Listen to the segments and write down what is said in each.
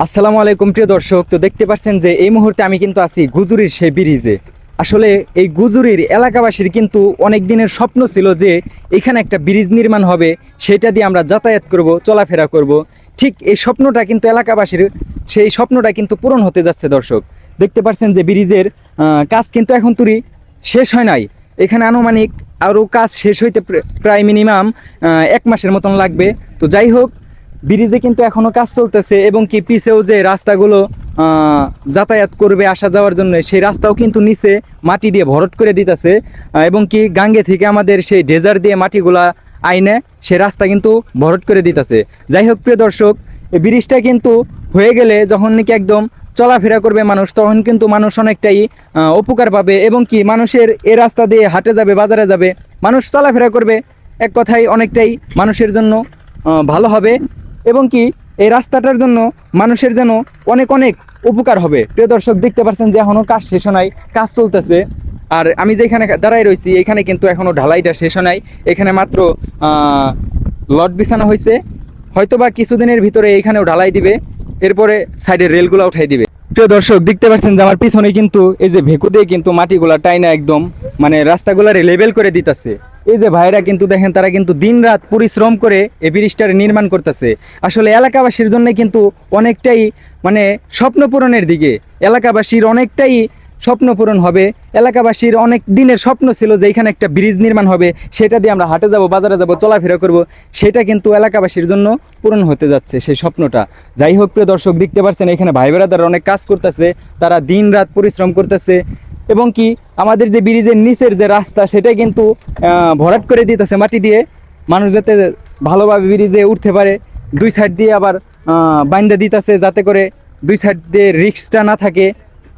আসসালামু আলাইকুম প্রিয় দর্শক। তো দেখতে পাচ্ছেন যে এই মুহূর্তে আমি কিন্তু আছি গুজুরির সেই ব্রিজে। আসলে এই গুজুরির এলাকাবাসীর কিন্তু অনেক দিনের স্বপ্ন ছিল যে এখানে একটা ব্রিজ নির্মাণ হবে, সেটা দিয়ে আমরা যাতায়াত করব, চলাফেরা করব। ঠিক এই স্বপ্নটা কিন্তু এলাকাবাসীর, সেই স্বপ্নটা কিন্তু পূরণ হতে যাচ্ছে। দর্শক দেখতে পাচ্ছেন যে ব্রিজের কাজ কিন্তু এখন তুরি শেষ হয় নাই। এখানে আনুমানিক আরও কাজ শেষ হইতে প্রায় মিনিমাম 1 মাসের মতন লাগবে। তো যাই হোক, ব্রিজে কিন্তু এখনো কাজ চলতেছে এবং কি পিছেও যে রাস্তাগুলো যাতায়াত করবে আসা যাওয়ার জন্য, সেই রাস্তাও কিন্তু নিচে মাটি দিয়ে ভরট করে দিতেছে এবং কি গাঙ্গে থেকে আমাদের সেই ডেজার দিয়ে মাটিগুলা আইনে সে রাস্তা কিন্তু ভরট করে দিতেছে। যাই হোক প্রিয় দর্শক, এই ব্রিজটা কিন্তু হয়ে গেলে যখন নাকি একদম চলাফেরা করবে মানুষ, তখন কিন্তু মানুষ অনেকটাই উপকার পাবে এবং কি মানুষের এ রাস্তা দিয়ে হাটে যাবে, বাজারে যাবে, মানুষ চলাফেরা করবে, এক কথায় অনেকটাই মানুষের জন্য ভালো হবে এবং কি এই রাস্তাটার জন্য মানুষের যেন অনেক অনেক উপকার হবে। প্রিয় দর্শক দেখতে পাচ্ছেন যে এখনও কাজ শেষ নাই, কাজ চলতেছে। আর আমি যেখানে দাঁড়াই রয়েছি এখানে কিন্তু এখনও ঢালাইটা শেষ নাই। এখানে মাত্র লট বিছানো হয়েছে, হয়তোবা কিছুদিনের ভিতরে এইখানেও ঢালাই দিবে, এরপরে সাইডের রেলগুলো উঠাই দিবে। প্রিয় দর্শক দেখতে পাচ্ছেন যে আমার পিছনে কিন্তু এই যে ভেকু দিয়ে কিন্তু মাটিগুলা টাইনা একদম মানে রাস্তাগুলারে লেবেল করে দিতেছে। এই যে ভাইরা কিন্তু দেখেন, তারা কিন্তু দিন রাত পরিশ্রম করে এই ব্রিজটার নির্মাণ করতেছে। আসলে এলাকাবাসীর জন্য কিন্তু অনেকটাই মানে স্বপ্ন পূরণের দিকে, এলাকাবাসীর অনেকটাই স্বপ্ন পূরণ হবে। এলাকাবাসীর অনেক দিনের স্বপ্ন ছিল যে এখানে একটা ব্রিজ নির্মাণ হবে, সেটা দিয়ে আমরা হাটে যাব, বাজারে যাব, চলাফেরা করব, সেটা কিন্তু এলাকাবাসীর জন্য পূরণ হতে যাচ্ছে সেই স্বপ্নটা। যাই হোক প্রিয় দর্শক দেখতে পাচ্ছেন এখানে ভাই বেড়াদার অনেক কাজ করতেছে, তারা দিন রাত পরিশ্রম করতেছে এবং কি আমাদের যে ব্রিজের নিচের যে রাস্তা সেটা কিন্তু ভরাট করে দিতেছে মাটি দিয়ে, মানুষ যাতে ভালোভাবে ব্রিজে উঠতে পারে। দুই সাইড দিয়ে আবার বাইন্দা দিতেছে যাতে করে দুই সাইড দিয়ে রিস্কটা না থাকে।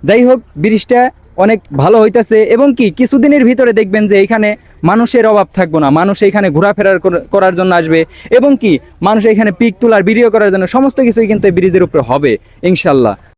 যাই হোক, ব্রিজটা অনেক ভালো হইতেছে এবং কি কিছুদিনের ভিতরে দেখবেন যে এখানে মানুষের অভাব থাকবে না। মানুষ এখানে ঘোরাফেরা করার জন্য আসবে এবং কি মানুষ এখানে পিক তোলার ভিডিও করার জন্য সমস্ত কিছুই কিন্তু এই ব্রিজের উপরে হবে ইনশাল্লাহ।